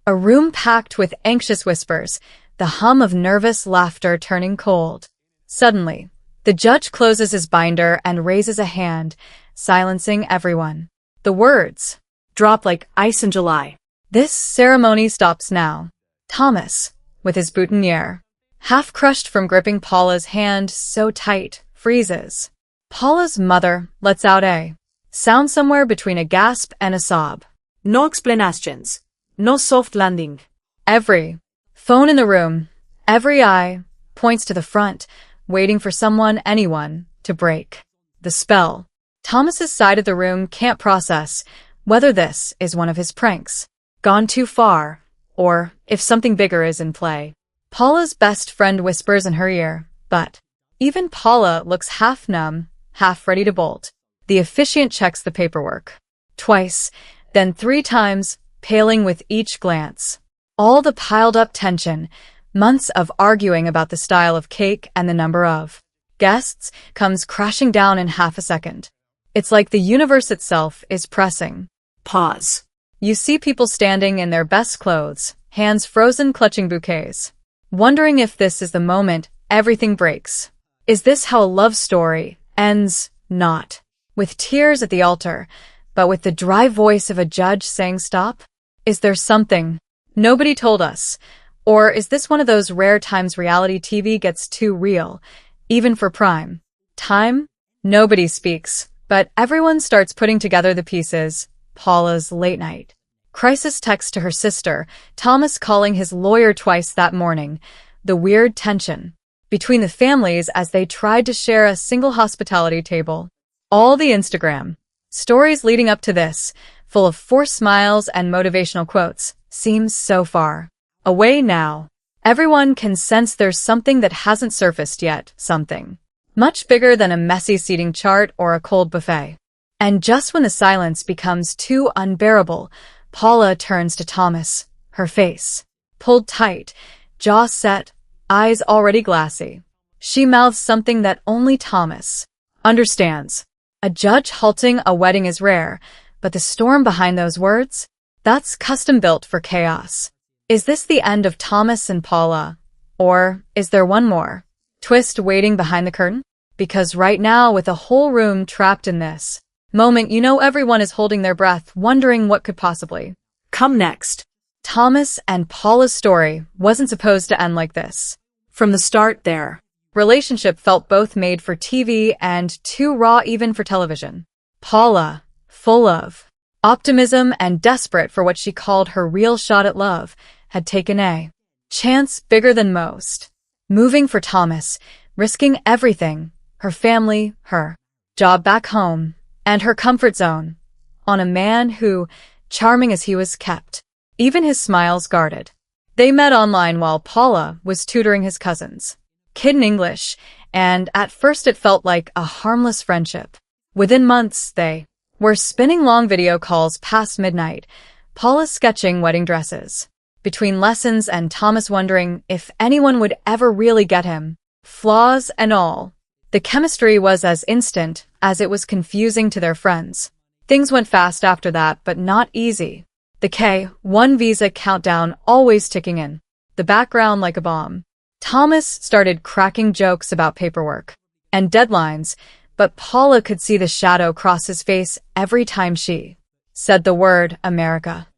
A room packed with anxious whispers, the hum of nervous laughter turning cold. Suddenly, the judge closes his binder and raises a hand, silencing everyone. The words drop like ice in July. This ceremony stops now. Thomas, with his boutonniere, half crushed from gripping Paula's hand so tight, freezes. Paula's mother lets out a sound somewhere between a gasp and a sob. No explanations. No soft landing. Every phone in the room, every eye, points to the front, waiting for someone, anyone, to break the spell. Thomas's side of the room can't process whether this is one of his pranks, gone too far, or if something bigger is in play. Paula's best friend whispers in her ear, but even Paula looks half numb, half ready to bolt. The officiant checks the paperwork. Twice, then 3 times, paling with each glance. All the piled-up tension, months of arguing about the style of cake and the number of guests, comes crashing down in half a second. It's like the universe itself is pressing pause. You see people standing in their best clothes, hands frozen clutching bouquets, wondering if this is the moment everything breaks. Is this how a love story ends? Not with tears at the altar, but with the dry voice of a judge saying stop? Is there something nobody told us? Or is this one of those rare times reality TV gets too real, even for prime time? Nobody speaks, but everyone starts putting together the pieces. Paula's late night crisis text to her sister, Thomas calling his lawyer twice that morning, the weird tension between the families as they tried to share a single hospitality table. All the Instagram stories leading up to this, full of forced smiles and motivational quotes, seems so far away now. Everyone can sense there's something that hasn't surfaced yet, something much bigger than a messy seating chart or a cold buffet. And just when the silence becomes too unbearable, Paula turns to Thomas, her face pulled tight, jaw set, eyes already glassy. She mouths something that only Thomas understands. A judge halting a wedding is rare, but the storm behind those words? That's custom-built for chaos. Is this the end of Thomas and Paula? Or is there one more twist waiting behind the curtain? Because right now, with the whole room trapped in this moment, everyone is holding their breath, wondering what could possibly come next. Thomas and Paula's story wasn't supposed to end like this. From the start, their relationship felt both made for TV and too raw even for television. Paula, full of optimism and desperate for what she called her real shot at love, had taken a chance bigger than most. Moving for Thomas, risking everything, her family, her job back home, and her comfort zone, on a man who, charming as he was, kept even his smiles guarded. They met online while Paula was tutoring his cousins kid in English, and at first it felt like a harmless friendship. Within months, they were spinning long video calls past midnight, Paula sketching wedding dresses between lessons and Thomas wondering if anyone would ever really get him, flaws and all. The chemistry was as instant as it was confusing to their friends. Things went fast after that, but not easy. The K-1 visa countdown always ticking in the background like a bomb. Thomas started cracking jokes about paperwork and deadlines, but Paula could see the shadow cross his face every time she said the word America.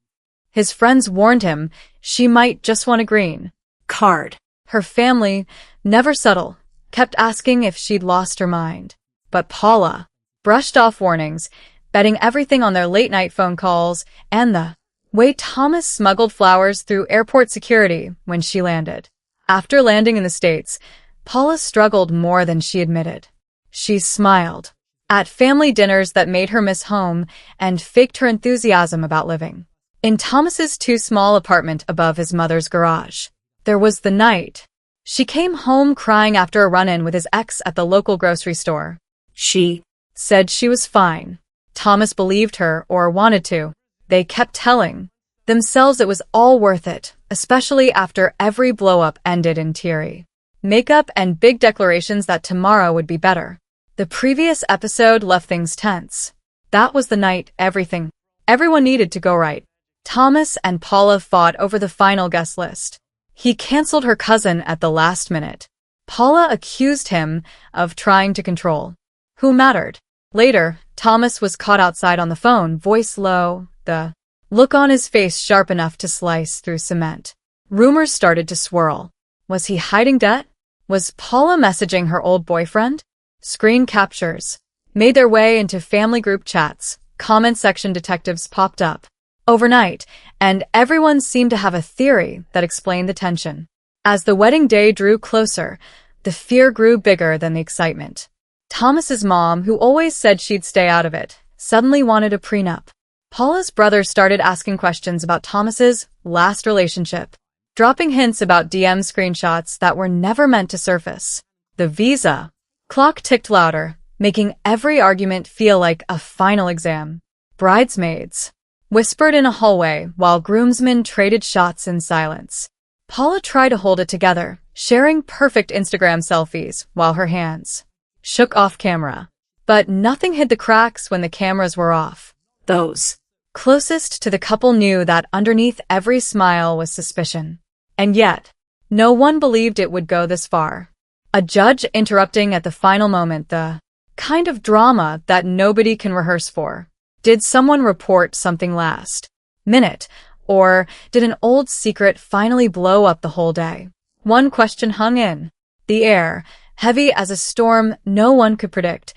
His friends warned him she might just want a green card. Her family, never subtle, kept asking if she'd lost her mind. But Paula brushed off warnings, betting everything on their late-night phone calls and the way Thomas smuggled flowers through airport security when she landed. After landing in the States, Paula struggled more than she admitted. She smiled at family dinners that made her miss home and faked her enthusiasm about living in Thomas's too small apartment above his mother's garage. There was the night she came home crying after a run-in with his ex at the local grocery store. She said she was fine. Thomas believed her, or wanted to. They kept telling themselves it was all worth it, especially after every blow-up ended in teary makeup and big declarations that tomorrow would be better. The previous episode left things tense. That was the night everyone needed to go right. Thomas and Paula fought over the final guest list. He canceled her cousin at the last minute. Paula accused him of trying to control who mattered. Later, Thomas was caught outside on the phone, voice low, the look on his face sharp enough to slice through cement. Rumors started to swirl. Was he hiding debt? Was Paula messaging her old boyfriend? Screen captures made their way into family group chats. Comment section detectives popped up overnight, and everyone seemed to have a theory that explained the tension. As the wedding day drew closer, the fear grew bigger than the excitement. Thomas's mom, who always said she'd stay out of it, suddenly wanted a prenup. Paula's brother started asking questions about Thomas's last relationship, dropping hints about DM screenshots that were never meant to surface. The visa clock ticked louder, making every argument feel like a final exam. Bridesmaids whispered in a hallway while groomsmen traded shots in silence. Paula tried to hold it together, sharing perfect Instagram selfies while her hands shook off camera. But nothing hid the cracks when the cameras were off. Those closest to the couple knew that underneath every smile was suspicion. And yet, no one believed it would go this far. A judge interrupting at the final moment, the kind of drama that nobody can rehearse for. Did someone report something last minute, or did an old secret finally blow up the whole day? One question hung in the air, heavy as a storm no one could predict.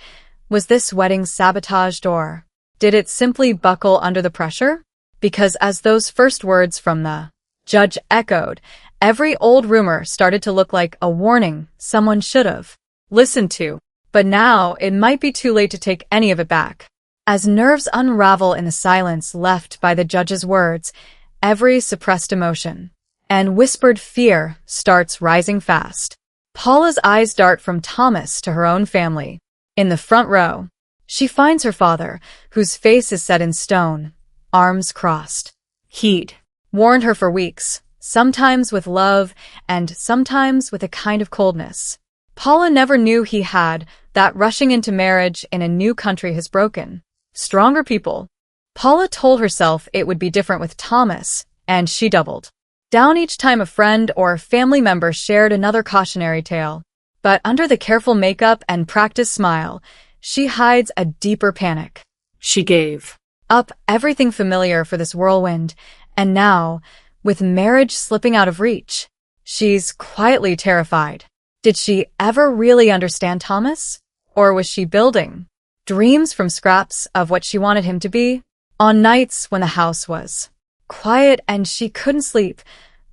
Was this wedding sabotaged, or did it simply buckle under the pressure? Because as those first words from the judge echoed, every old rumor started to look like a warning someone should have listened to. But now it might be too late to take any of it back. As nerves unravel in the silence left by the judge's words, every suppressed emotion and whispered fear starts rising fast. Paula's eyes dart from Thomas to her own family. In the front row, she finds her father, whose face is set in stone, arms crossed. He'd warned her for weeks, sometimes with love and sometimes with a kind of coldness. Paula never knew he had, that rushing into marriage in a new country has broken stronger people. Paula told herself it would be different with Thomas, and she doubled down each time a friend or family member shared another cautionary tale. But under the careful makeup and practiced smile, she hides a deeper panic. She gave up everything familiar for this whirlwind, and now, with marriage slipping out of reach, she's quietly terrified. Did she ever really understand Thomas? Or was she building dreams from scraps of what she wanted him to be? On nights when the house was quiet and she couldn't sleep,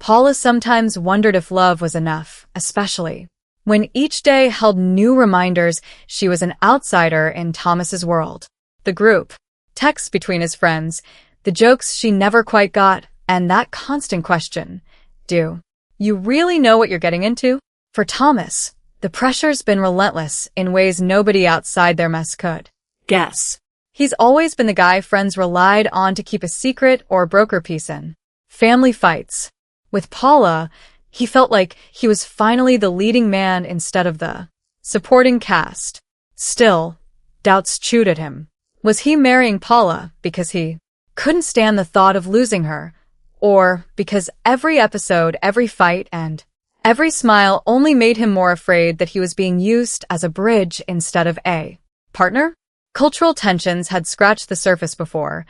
Paula sometimes wondered if love was enough, especially when each day held new reminders she was an outsider in Thomas's world. The group texts between his friends, the jokes she never quite got, and that constant question, do you really know what you're getting into? For Thomas, the pressure's been relentless in ways nobody outside their mess could guess. He's always been the guy friends relied on to keep a secret or broker peace in family fights. With Paula, he felt like he was finally the leading man instead of the supporting cast. Still, doubts chewed at him. Was he marrying Paula because he couldn't stand the thought of losing her, or because every episode, every fight, and every smile only made him more afraid that he was being used as a bridge instead of a partner? Cultural tensions had scratched the surface before,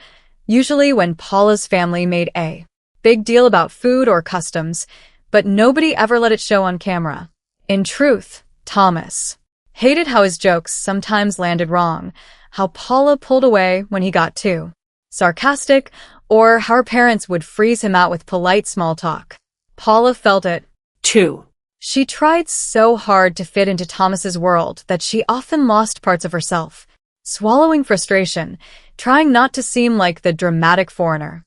usually when Paula's family made a big deal about food or customs, but nobody ever let it show on camera. In truth, Thomas hated how his jokes sometimes landed wrong, how Paula pulled away when he got too sarcastic, or how her parents would freeze him out with polite small talk. Paula felt it, too. She tried so hard to fit into Thomas's world that she often lost parts of herself, swallowing frustration, trying not to seem like the dramatic foreigner.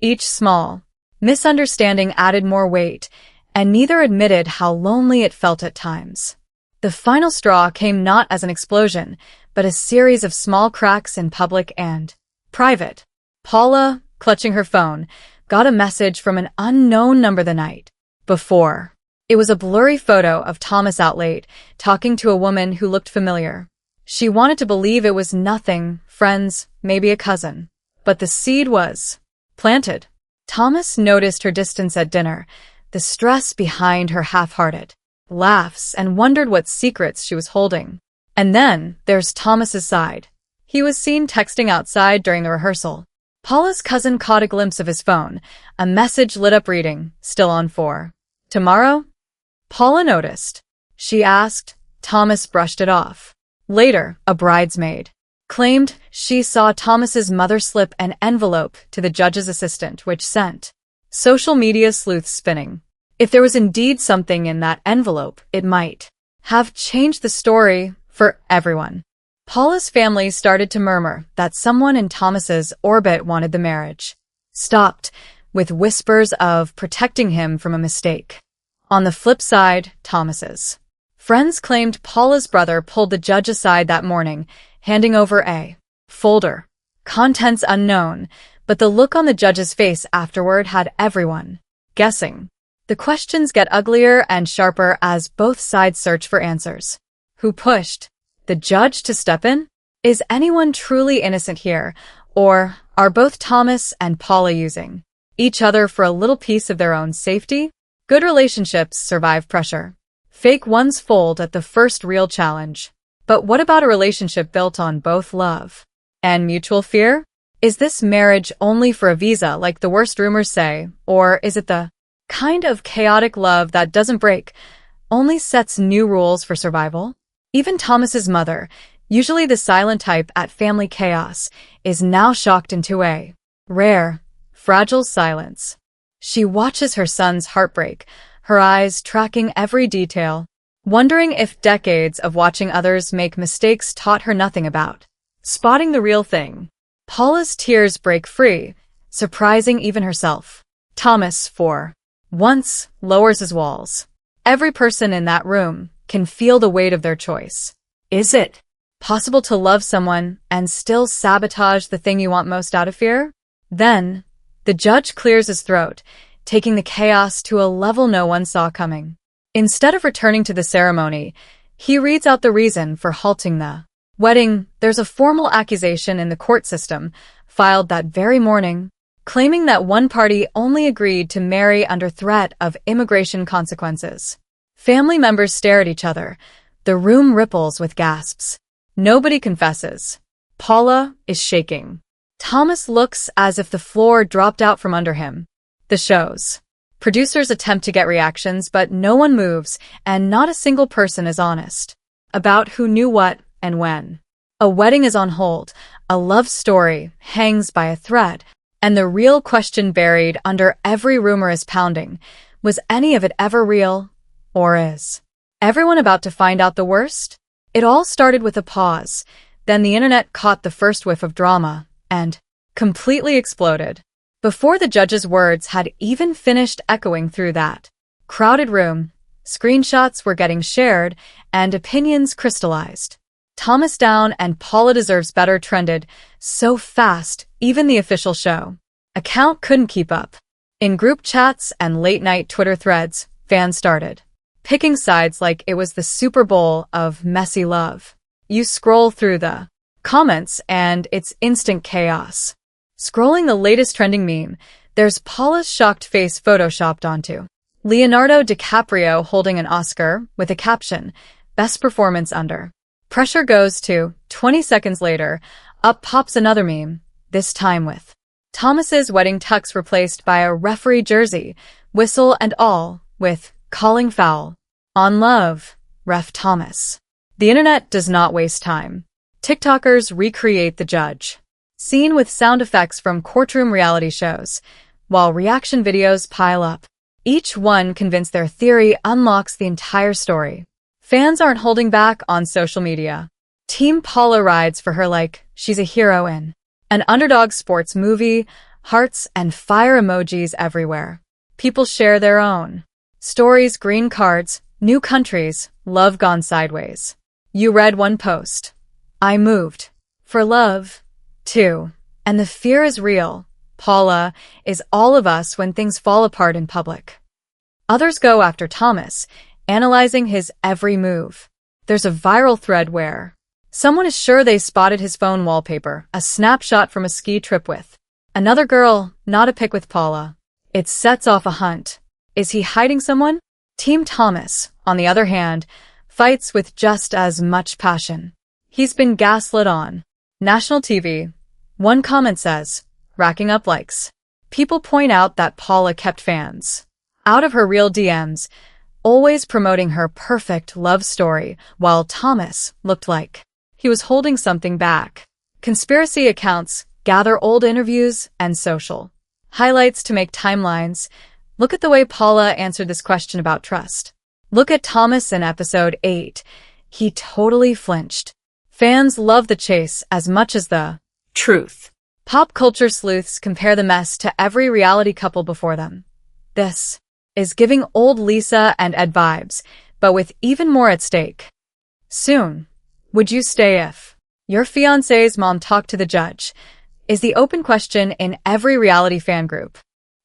Each small misunderstanding added more weight, and neither admitted how lonely it felt at times. The final straw came not as an explosion, but a series of small cracks in public and private. Paula, clutching her phone, got a message from an unknown number the night before. It was a blurry photo of Thomas out late, talking to a woman who looked familiar. She wanted to believe it was nothing, friends, maybe a cousin. But the seed was planted. Thomas noticed her distance at dinner, the stress behind her half-hearted laughs, and wondered what secrets she was holding. And then there's Thomas's side. He was seen texting outside during the rehearsal. Paula's cousin caught a glimpse of his phone, a message lit up reading, still on 4. Tomorrow? Paula noticed. She asked. Thomas brushed it off. Later, a bridesmaid claimed she saw Thomas's mother slip an envelope to the judge's assistant, which sent social media sleuths spinning. If there was indeed something in that envelope, it might have changed the story for everyone. Paula's family started to murmur that someone in Thomas's orbit wanted the marriage stopped, with whispers of protecting him from a mistake. On the flip side, Thomas's friends claimed Paula's brother pulled the judge aside that morning, handing over a folder. Contents unknown, but the look on the judge's face afterward had everyone guessing. The questions get uglier and sharper as both sides search for answers. Who pushed the judge to step in? Is anyone truly innocent here, or are both Thomas and Paula using each other for a little piece of their own safety? Good relationships survive pressure. Fake ones fold at the first real challenge. But what about a relationship built on both love and mutual fear? Is this marriage only for a visa, like the worst rumors say, or is it the kind of chaotic love that doesn't break, only sets new rules for survival? Even Thomas's mother, usually the silent type at family chaos, is now shocked into a rare, fragile silence. She watches her son's heartbreak, her eyes tracking every detail, wondering if decades of watching others make mistakes taught her nothing about spotting the real thing. Paula's tears break free, surprising even herself. Thomas, for once, lowers his walls. Every person in that room can feel the weight of their choice. Is it possible to love someone and still sabotage the thing you want most out of fear? Then, the judge clears his throat, taking the chaos to a level no one saw coming. Instead of returning to the ceremony, he reads out the reason for halting the wedding. There's a formal accusation in the court system, filed that very morning, claiming that one party only agreed to marry under threat of immigration consequences. Family members stare at each other. The room ripples with gasps. Nobody confesses. Paula is shaking. Thomas looks as if the floor dropped out from under him. The show's producers attempt to get reactions, but no one moves, and not a single person is honest about who knew what and when. A wedding is on hold, a love story hangs by a thread, and the real question buried under every rumor is pounding. Was any of it ever real? Or is everyone about to find out the worst? It all started with a pause, then the internet caught the first whiff of drama, and completely exploded. Before the judge's words had even finished echoing through that crowded room, screenshots were getting shared and opinions crystallized. Thomas down and Paula deserves better trended so fast, even the official show account couldn't keep up. In group chats and late-night Twitter threads, fans started picking sides like it was the Super Bowl of messy love. You scroll through the comments and it's instant chaos. Scrolling the latest trending meme, there's Paula's shocked face photoshopped onto Leonardo DiCaprio holding an Oscar with a caption, "Best performance under pressure goes to." 20 seconds later, up pops another meme, this time with Thomas's wedding tux replaced by a referee jersey, whistle and all, with "calling foul on love, ref Thomas." The internet does not waste time. TikTokers recreate the judge scene with sound effects from courtroom reality shows, while reaction videos pile up. Each one convinced their theory unlocks the entire story. Fans aren't holding back on social media. Team Paula rides for her like she's a hero in an underdog sports movie, hearts and fire emojis everywhere. People share their own stories, green cards, new countries, love gone sideways. You read one post. I moved for love, too. And the fear is real. Paula is all of us when things fall apart in public. Others go after Thomas, analyzing his every move. There's a viral thread where someone is sure they spotted his phone wallpaper, a snapshot from a ski trip with Another girl, not a pic with Paula. It sets off a hunt. Is he hiding someone? Team Thomas, on the other hand, fights with just as much passion. He's been gaslit on national TV. One comment says, racking up likes. People point out that Paula kept fans out of her real DMs, always promoting her perfect love story, while Thomas looked like he was holding something back. Conspiracy accounts gather old interviews and social highlights to make timelines. Look at the way Paula answered this question about trust. Look at Thomas in episode 8. He totally flinched. Fans love the chase as much as the truth. Pop culture sleuths compare the mess to every reality couple before them. This is giving old Lisa and Ed vibes, but with even more at stake. Soon, would you stay if your fiance's mom talked to the judge? Is the open question in every reality fan group.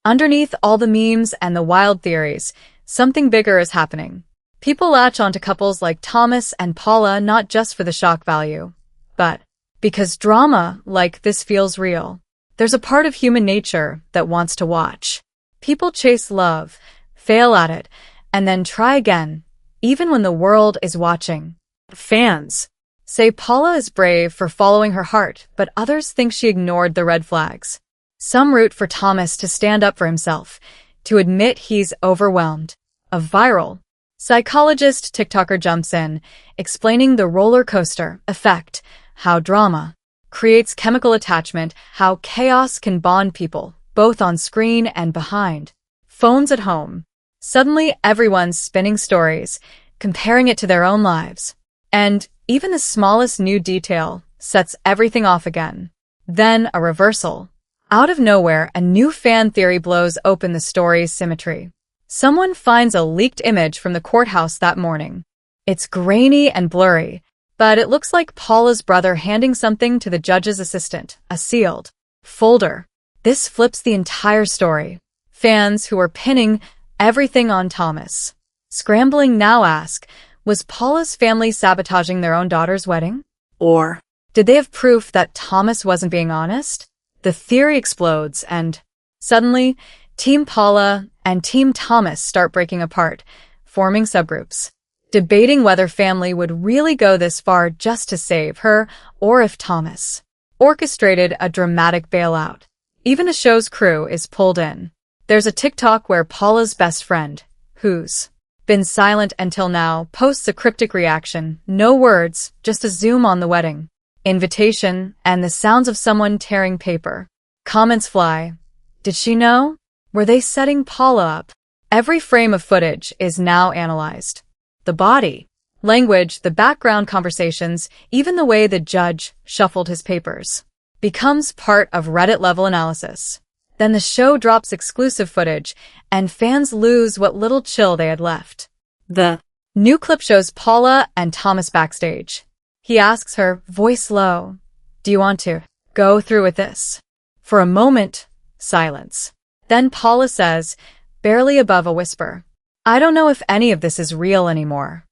Underneath all the memes and the wild theories, something bigger is happening. People latch onto couples like Thomas and Paula not just for the shock value, but because drama like this feels real. There's a part of human nature that wants to watch. People chase love, fail at it, and then try again, even when the world is watching. Fans say Paula is brave for following her heart, but others think she ignored the red flags. Some root for Thomas to stand up for himself, to admit he's overwhelmed. A viral psychologist TikToker jumps in, explaining the roller coaster effect, how drama creates chemical attachment, how chaos can bond people, both on screen and behind phones at home. Suddenly, everyone's spinning stories, comparing it to their own lives. And even the smallest new detail sets everything off again. Then a reversal. Out of nowhere, a new fan theory blows open the story's symmetry. Someone finds a leaked image from the courthouse that morning. It's grainy and blurry, but it looks like Paula's brother handing something to the judge's assistant, a sealed folder. This flips the entire story. Fans who are pinning everything on Thomas, scrambling now ask, was Paula's family sabotaging their own daughter's wedding? Or did they have proof that Thomas wasn't being honest? The theory explodes, and suddenly, Team Paula and Team Thomas start breaking apart, forming subgroups, debating whether family would really go this far just to save her, or if Thomas orchestrated a dramatic bailout. Even the show's crew is pulled in. There's a TikTok where Paula's best friend, who's been silent until now, posts a cryptic reaction, no words, just a zoom on the wedding invitation and the sounds of someone tearing paper. Comments fly. Did she know? Were they setting Paula up? Every frame of footage is now analyzed. The body language, the background conversations, even the way the judge shuffled his papers becomes part of Reddit-level analysis. Then the show drops exclusive footage, and fans lose what little chill they had left. The new clip shows Paula and Thomas backstage. He asks her, voice low, "Do you want to go through with this?" For a moment, silence. Then Paula says, barely above a whisper, "I don't know if any of this is real anymore."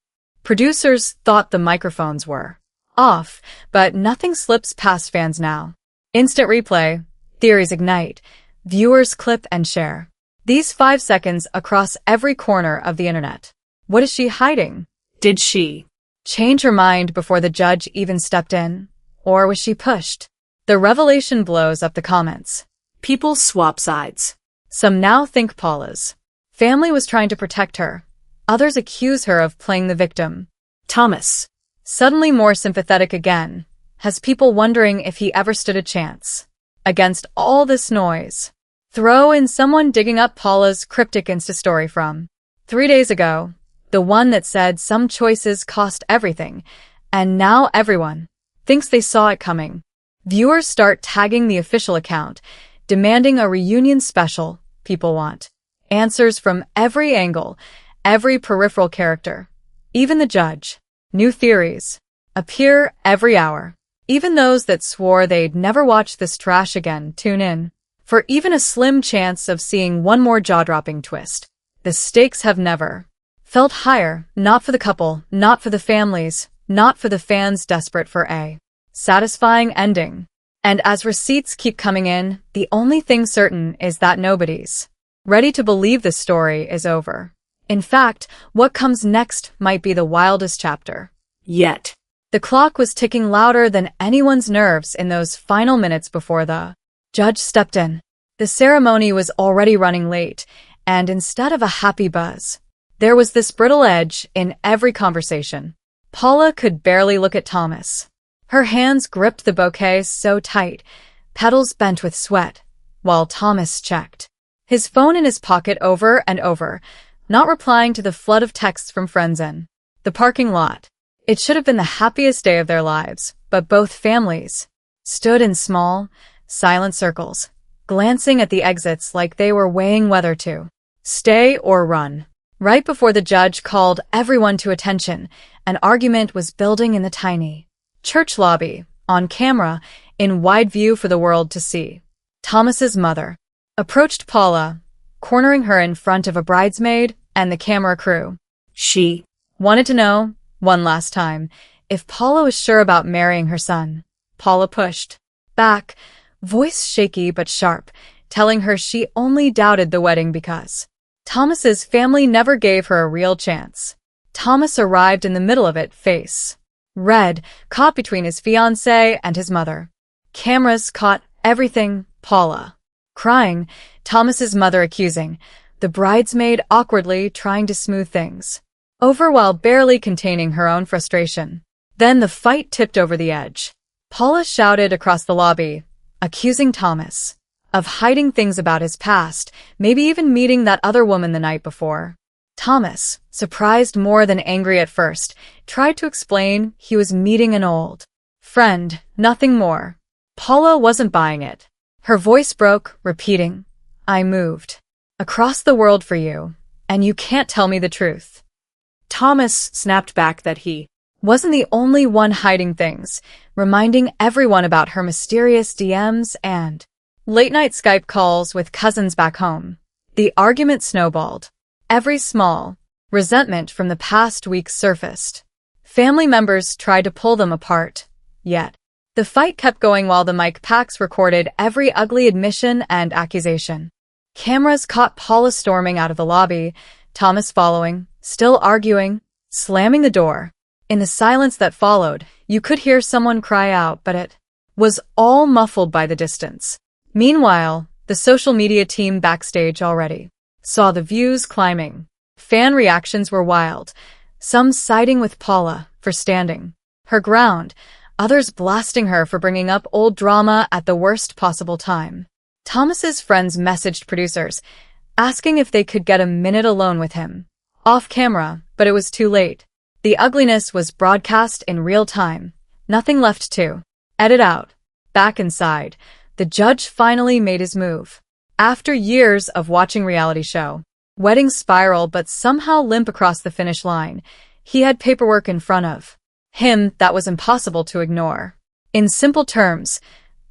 Producers thought the microphones were off, but nothing slips past fans now. Instant replay, theories ignite, viewers clip and share. These 5 seconds across every corner of the internet. What is she hiding? did she Change her mind before the judge even stepped in? Or was she pushed? The revelation blows up the comments. people swap sides? Some now think Paula's family was trying to protect her. Others accuse her of playing the victim. Thomas Suddenly more sympathetic again, has people wondering if he ever stood a chance. Against all this noise, throw in someone digging up Paula's cryptic Insta story from 3 days ago, the one that said some choices cost everything, and now everyone thinks they saw it coming. Viewers start tagging the official account, demanding a reunion special. People want answers from every angle, every peripheral character, even the judge. New theories appear every hour. Even those that swore they'd never watch this trash again tune in for even a slim chance of seeing one more jaw-dropping twist. The stakes have never felt higher, not for the couple, not for the families, not for the fans desperate for a satisfying ending. And as receipts keep coming in, the only thing certain is that nobody's ready to believe the story is over. In fact, what comes next might be the wildest chapter Yet. The clock was ticking louder than anyone's nerves in those final minutes before the judge stepped in. The ceremony was already running late, and instead of a happy buzz, there was this brittle edge in every conversation. Paula could barely look at Thomas. Her hands gripped the bouquet so tight, petals bent with sweat, while Thomas checked his phone in his pocket over and over, not replying to the flood of texts from friends in the parking lot. It should have been the happiest day of their lives, but both families stood in small, silent circles, glancing at the exits like they were weighing whether to stay or run. Right before the judge called everyone to attention, an argument was building in the tiny church lobby, on camera, in wide view for the world to see. Thomas's mother approached Paula, cornering her in front of a bridesmaid and the camera crew. She wanted to know, one last time, if Paula was sure about marrying her son. Paula pushed back, voice shaky but sharp, telling her she only doubted the wedding because Thomas's family never gave her a real chance. Thomas arrived in the middle of it, face red, caught between his fiancé and his mother. Cameras caught everything, Paula crying, Thomas's mother accusing, the bridesmaid awkwardly trying to smooth things over while barely containing her own frustration. Then the fight tipped over the edge. Paula shouted across the lobby, accusing Thomas of hiding things about his past, maybe even meeting that other woman the night before. Thomas, surprised more than angry at first, tried to explain he was meeting an old friend, nothing more. Paula wasn't buying it. Her voice broke, repeating, I moved across the world for you, and you can't tell me the truth. Thomas snapped back that he wasn't the only one hiding things, reminding everyone about her mysterious DMs and late-night Skype calls with cousins back home. The argument snowballed. Every small resentment from the past week surfaced. Family members tried to pull them apart, yet the fight kept going while the mic packs recorded every ugly admission and accusation. Cameras caught Paula storming out of the lobby, Thomas following, still arguing, slamming the door. In the silence that followed, you could hear someone cry out, but it was all muffled by the distance. Meanwhile, the social media team backstage already saw the views climbing. Fan reactions were wild, some siding with Paula for standing her ground, others blasting her for bringing up old drama at the worst possible time. Thomas's friends messaged producers, asking if they could get a minute alone with him, off camera, but it was too late. The ugliness was broadcast in real time, nothing left to edit out. Back inside, the judge finally made his move. After years of watching reality show, wedding spiral but somehow limp across the finish line, he had paperwork in front of him that was impossible to ignore. In simple terms,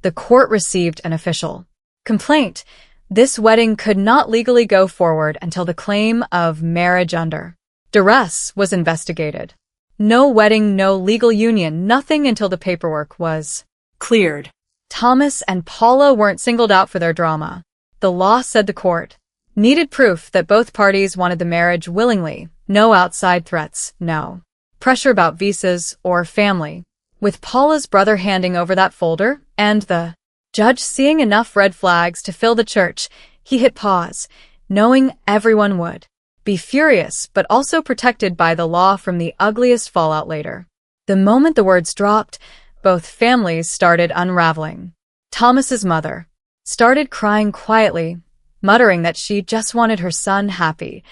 the court received an official complaint. This wedding could not legally go forward until the claim of marriage under duress was investigated. No wedding, no legal union, nothing until the paperwork was cleared. Thomas and Paula weren't singled out for their drama. The law, said the court, needed proof that both parties wanted the marriage willingly, no outside threats, no pressure about visas or family. With Paula's brother handing over that folder, and the judge seeing enough red flags to fill the church, he hit pause, knowing everyone would be furious but also protected by the law from the ugliest fallout later. The moment the words dropped, both families started unraveling. Thomas's mother started crying quietly, muttering that she just wanted her son happy,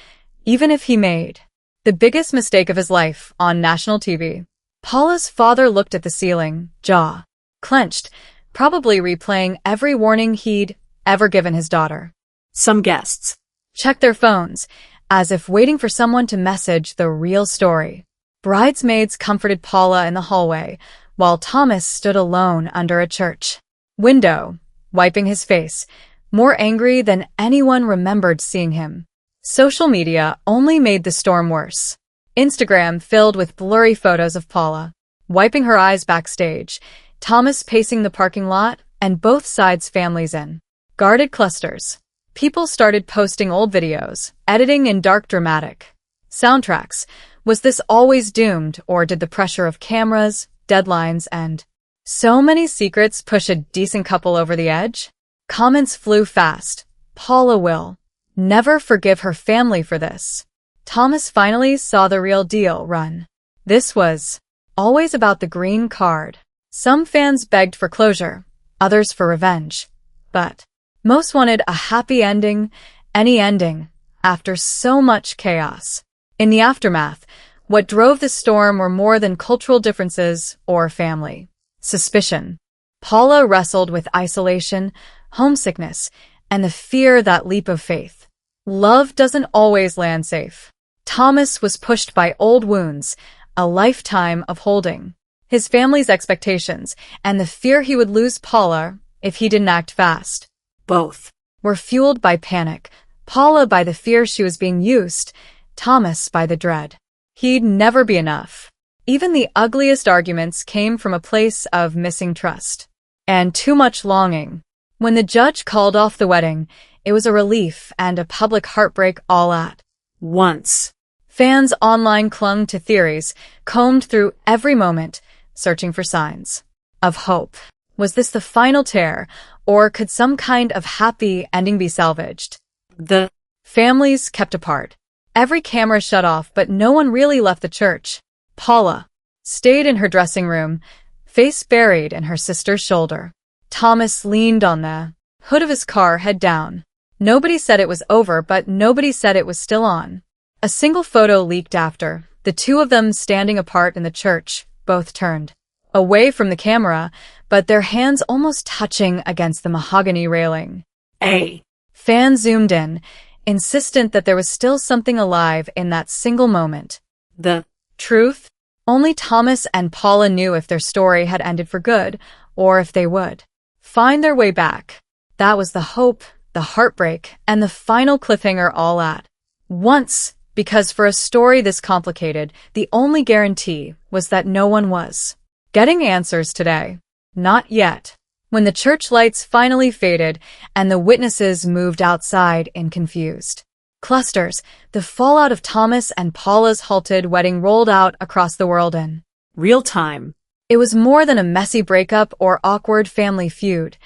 even if he made the biggest mistake of his life on national TV. Paula's father looked at the ceiling, jaw clenched, probably replaying every warning he'd ever given his daughter. Some guests checked their phones, as if waiting for someone to message the real story. Bridesmaids comforted Paula in the hallway, while Thomas stood alone under a church window, wiping his face, more angry than anyone remembered seeing him. Social media only made the storm worse. Instagram filled with blurry photos of Paula wiping her eyes backstage, Thomas pacing the parking lot, and both sides' families in guarded clusters. People started posting old videos, editing in dark dramatic soundtracks. Was this always doomed, or did the pressure of cameras, deadlines, and so many secrets push a decent couple over the edge? Comments flew fast. Paula will never forgive her family for this. Thomas finally saw the real deal. Run. This was always about the green card. Some fans begged for closure, others for revenge. But most wanted a happy ending, any ending, after so much chaos. In the aftermath, what drove the storm were more than cultural differences or family suspicion. Paula wrestled with isolation, homesickness, and the fear that leap of faith. Love doesn't always land safe. Thomas was pushed by old wounds, a lifetime of holding his family's expectations, and the fear he would lose Paula if he didn't act fast. Both were fueled by panic, Paula by the fear she was being used, Thomas by the dread he'd never be enough. Even the ugliest arguments came from a place of missing trust and too much longing. When the judge called off the wedding, it was a relief and a public heartbreak all at once. Fans online clung to theories, combed through every moment, searching for signs of hope. Was this the final tear, or could some kind of happy ending be salvaged? The families kept apart. Every camera shut off, but no one really left the church. Paula stayed in her dressing room, face buried in her sister's shoulder. Thomas leaned on the hood of his car, head down. Nobody said it was over, but nobody said it was still on. A single photo leaked after, the two of them standing apart in the church, both turned away from the camera, but their hands almost touching against the mahogany railing. A fan zoomed in, insistent that there was still something alive in that single moment. The truth? Only Thomas and Paula knew if their story had ended for good, or if they would find their way back. That was the hope, the heartbreak, and the final cliffhanger all at once, because for a story this complicated, the only guarantee was that no one was getting answers today. Not yet. When the church lights finally faded and the witnesses moved outside in confused clusters, the fallout of Thomas and Paula's halted wedding rolled out across the world in real time. It was more than a messy breakup or awkward family feud.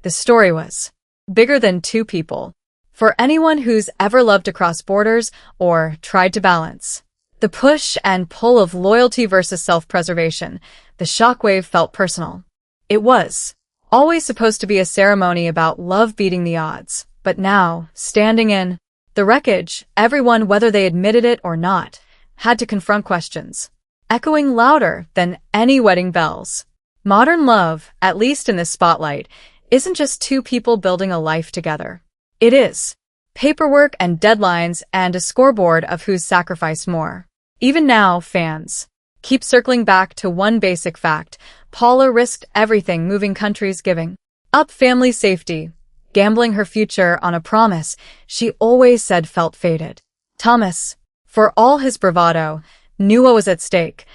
The story was bigger than two people. For anyone who's ever loved to cross borders or tried to balance the push and pull of loyalty versus self-preservation, the shockwave felt personal. It was always supposed to be a ceremony about love beating the odds, but now, standing in the wreckage, everyone, whether they admitted it or not, had to confront questions echoing louder than any wedding bells. Modern love, at least in this spotlight, isn't just two people building a life together. It is paperwork and deadlines and a scoreboard of who's sacrificed more. Even now, fans keep circling back to one basic fact. Paula risked everything, moving countries, giving up family safety, gambling her future on a promise she always said felt fated. Thomas, for all his bravado, knew what was at stake.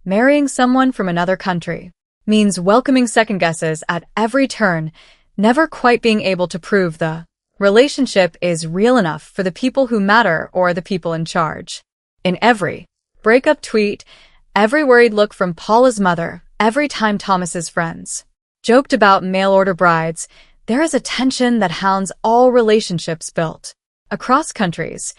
Marrying someone from another country means welcoming second guesses at every turn, never quite being able to prove the relationship is real enough for the people who matter or the people in charge. In every breakup tweet, every worried look from Paula's mother, every time Thomas's friends joked about mail-order brides, there is a tension that hounds all relationships built across countries.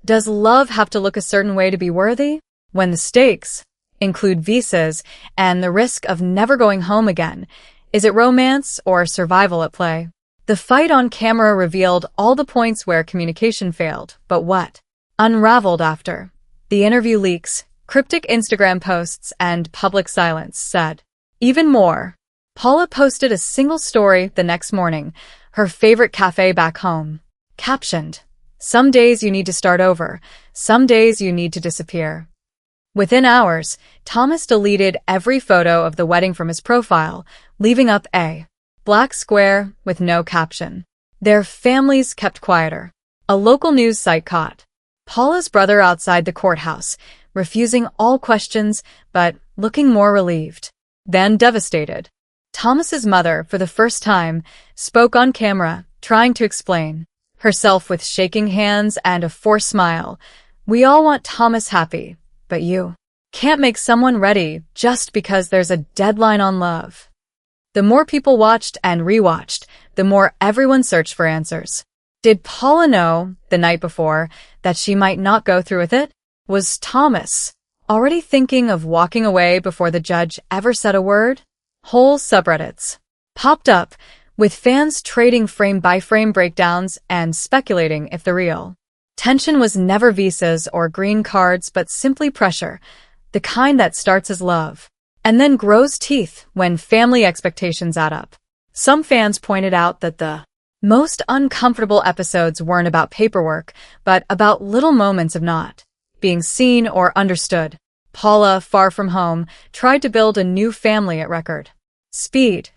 Does love have to look a certain way to be worthy? When the stakes include visas and the risk of never going home again, is it romance or survival at play? The fight on camera revealed all the points where communication failed, but what unraveled after the interview leaks, cryptic Instagram posts, and public silence said even more. Paula posted a single story the next morning, her favorite cafe back home, captioned, "Some days you need to start over, some days you need to disappear." Within hours, Thomas deleted every photo of the wedding from his profile, leaving up a black square with no caption. Their families kept quieter. A local news site caught Paula's brother outside the courthouse, refusing all questions but looking more relieved than devastated. Thomas's mother, for the first time, spoke on camera, trying to explain. Herself with shaking hands and a forced smile. We all want Thomas happy, but you can't make someone ready just because there's a deadline on love. The more people watched and rewatched, the more everyone searched for answers. Did Paula know, the night before, that she might not go through with it? Was Thomas already thinking of walking away before the judge ever said a word? Whole subreddits popped up, with fans trading frame-by-frame breakdowns and speculating if the real tension was never visas or green cards but simply pressure, the kind that starts as love and then grows teeth when family expectations add up. Some fans pointed out that the most uncomfortable episodes weren't about paperwork, but about little moments of not being seen or understood. Paula, far from home, tried to build a new family at record speed,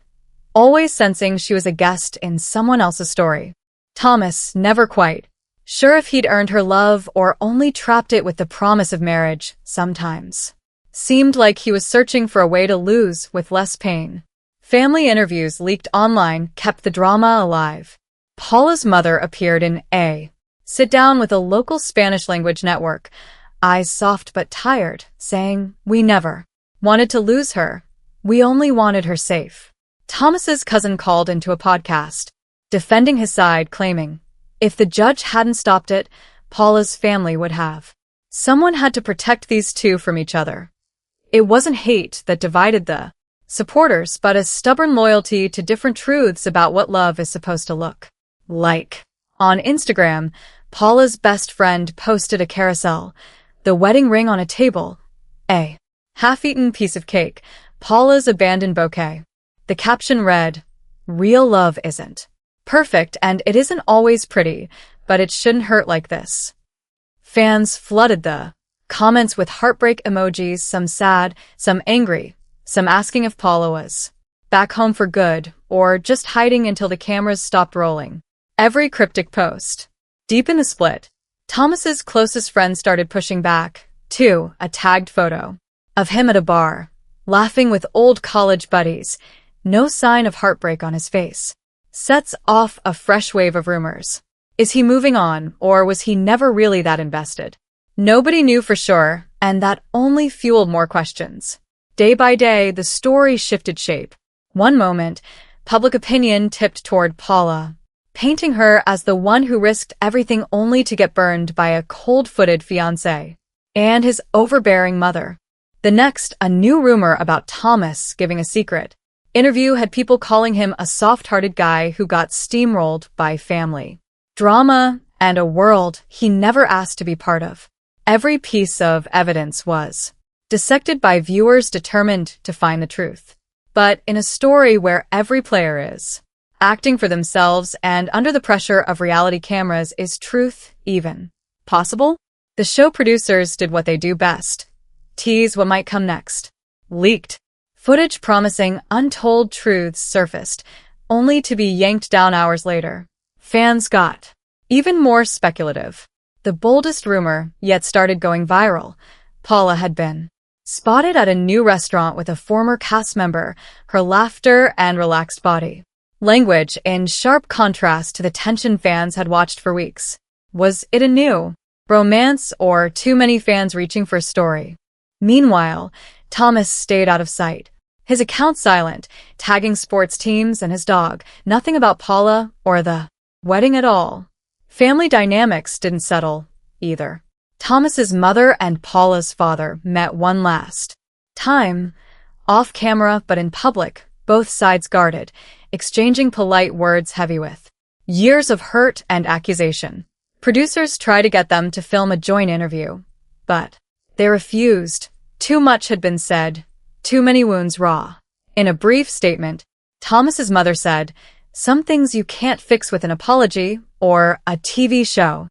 always sensing she was a guest in someone else's story. Thomas, never quite sure if he'd earned her love or only trapped it with the promise of marriage, sometimes seemed like he was searching for a way to lose with less pain. Family interviews leaked online kept the drama alive. Paula's mother appeared in a sit-down with a local Spanish-language network, eyes soft but tired, saying, "We never wanted to lose her. We only wanted her safe." Thomas's cousin called into a podcast, defending his side, claiming, if the judge hadn't stopped it, Paula's family would have. Someone had to protect these two from each other. It wasn't hate that divided the supporters, but a stubborn loyalty to different truths about what love is supposed to look like. On Instagram, Paula's best friend posted a carousel, the wedding ring on a table, a half-eaten piece of cake, Paula's abandoned bouquet. The caption read, "Real love isn't perfect and it isn't always pretty, but it shouldn't hurt like this." Fans flooded the comments with heartbreak emojis, some sad, some angry, some asking if Paula was back home for good or just hiding until the cameras stopped rolling. Every cryptic post. Deep in the split, Thomas's closest friends started pushing back, too, a tagged photo of him at a bar, laughing with old college buddies, no sign of heartbreak on his face. Sets off a fresh wave of rumors. Is he moving on, or was he never really that invested? Nobody knew for sure, and that only fueled more questions. Day by day, the story shifted shape. One moment, public opinion tipped toward Paula, painting her as the one who risked everything only to get burned by a cold-footed fiancé and his overbearing mother. The next, a new rumor about Thomas giving a secret interview had people calling him a soft-hearted guy who got steamrolled by family drama and a world he never asked to be part of. Every piece of evidence was dissected by viewers determined to find the truth. But in a story where every player is acting for themselves and under the pressure of reality cameras, is truth even possible? The show producers did what they do best: tease what might come next. Leaked footage promising untold truths surfaced, only to be yanked down hours later. Fans got even more speculative. The boldest rumor yet started going viral. Paula had been spotted at a new restaurant with a former cast member, her laughter and relaxed body language in sharp contrast to the tension fans had watched for weeks. Was it a new romance or too many fans reaching for a story? Meanwhile, Thomas stayed out of sight, his account silent, tagging sports teams and his dog, nothing about Paula or the wedding at all. Family dynamics didn't settle, either. Thomas's mother and Paula's father met one last time, off camera but in public, both sides guarded, exchanging polite words heavy with years of hurt and accusation. Producers tried to get them to film a joint interview, but they refused. Too much had been said, too many wounds raw. In a brief statement, Thomas's mother said, "Some things you can't fix with an apology or a TV show."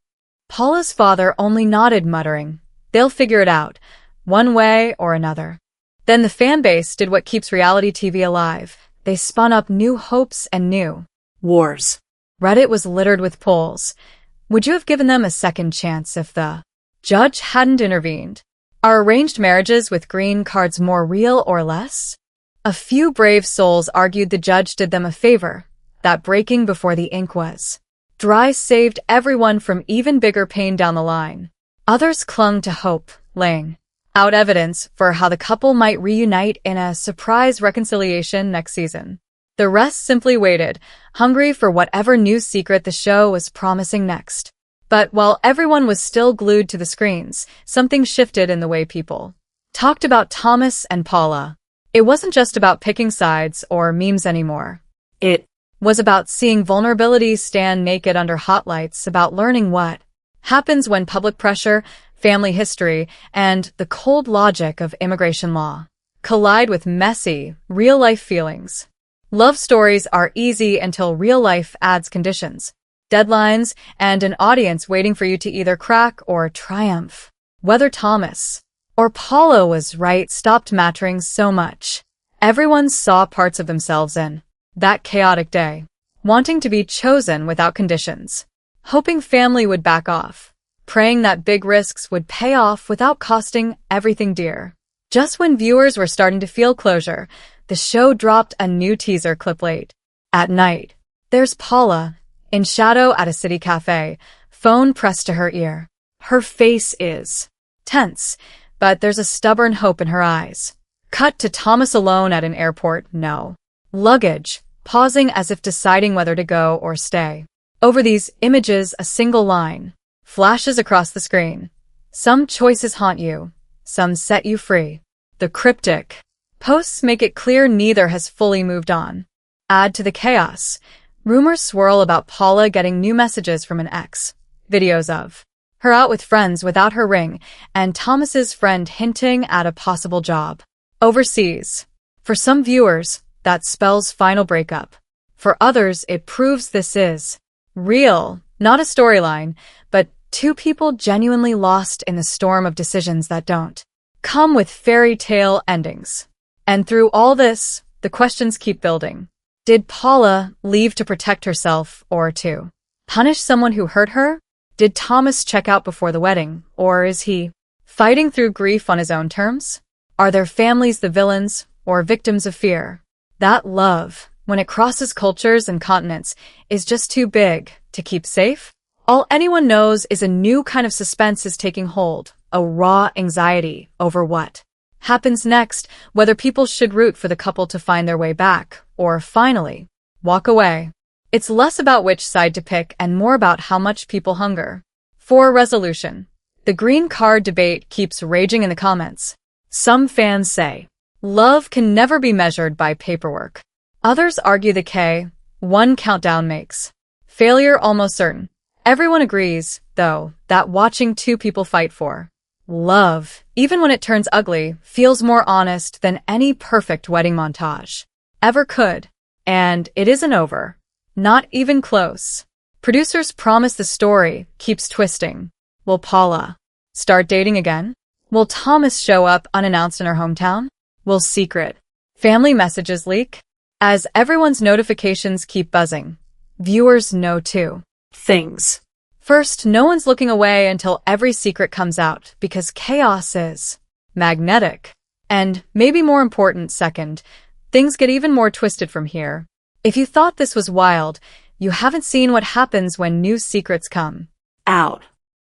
Paula's father only nodded, muttering, "They'll figure it out, one way or another." Then the fanbase did what keeps reality TV alive. They spun up new hopes and new wars. Reddit was littered with polls. Would you have given them a second chance if the judge hadn't intervened? Are arranged marriages with green cards more real or less? A few brave souls argued the judge did them a favor, that breaking before the ink was dry saved everyone from even bigger pain down the line. Others clung to hope, laying out evidence for how the couple might reunite in a surprise reconciliation next season. The rest simply waited, hungry for whatever new secret the show was promising next. But while everyone was still glued to the screens, something shifted in the way people talked about Thomas and Paula. It wasn't just about picking sides or memes anymore. It was about seeing vulnerability stand naked under hot lights, about learning what happens when public pressure, family history, and the cold logic of immigration law collide with messy, real-life feelings. Love stories are easy until real life adds conditions, deadlines, and an audience waiting for you to either crack or triumph. Whether Thomas or Paula was right stopped mattering so much. Everyone saw parts of themselves in that chaotic day, wanting to be chosen without conditions, hoping family would back off, praying that big risks would pay off without costing everything dear. Just when viewers were starting to feel closure, the show dropped a new teaser clip late at night. There's Paula, in shadow at a city cafe, phone pressed to her ear. Her face is tense, but there's a stubborn hope in her eyes. Cut to Thomas alone at an airport, no luggage, pausing as if deciding whether to go or stay. Over these images, a single line flashes across the screen. Some choices haunt you, some set you free. The cryptic posts make it clear neither has fully moved on. Add to the chaos, rumors swirl about Paula getting new messages from an ex, videos of her out with friends without her ring, and Thomas's friend hinting at a possible job overseas. For some viewers, that spells final breakup. For others, it proves this is real, not a storyline, but two people genuinely lost in the storm of decisions that don't come with fairy tale endings. And through all this, the questions keep building. Did Paula leave to protect herself or to punish someone who hurt her? Did Thomas check out before the wedding, or is he fighting through grief on his own terms? Are their families the villains or victims of fear? That love, when it crosses cultures and continents, is just too big to keep safe. All anyone knows is a new kind of suspense is taking hold, a raw anxiety over what happens next, whether people should root for the couple to find their way back, or finally, walk away. It's less about which side to pick and more about how much people hunger for a resolution. The green card debate keeps raging in the comments. Some fans say, love can never be measured by paperwork. Others argue the K1 countdown makes failure almost certain. Everyone agrees, though, that watching two people fight for love, even when it turns ugly, feels more honest than any perfect wedding montage ever could. And it isn't over. Not even close. Producers promise the story keeps twisting. Will Paula start dating again? Will Thomas show up unannounced in her hometown? Will secret family messages leak? As everyone's notifications keep buzzing, viewers know two things. First, no one's looking away until every secret comes out, because chaos is magnetic. And, maybe more important, second, things get even more twisted from here. If you thought this was wild, you haven't seen what happens when new secrets come out.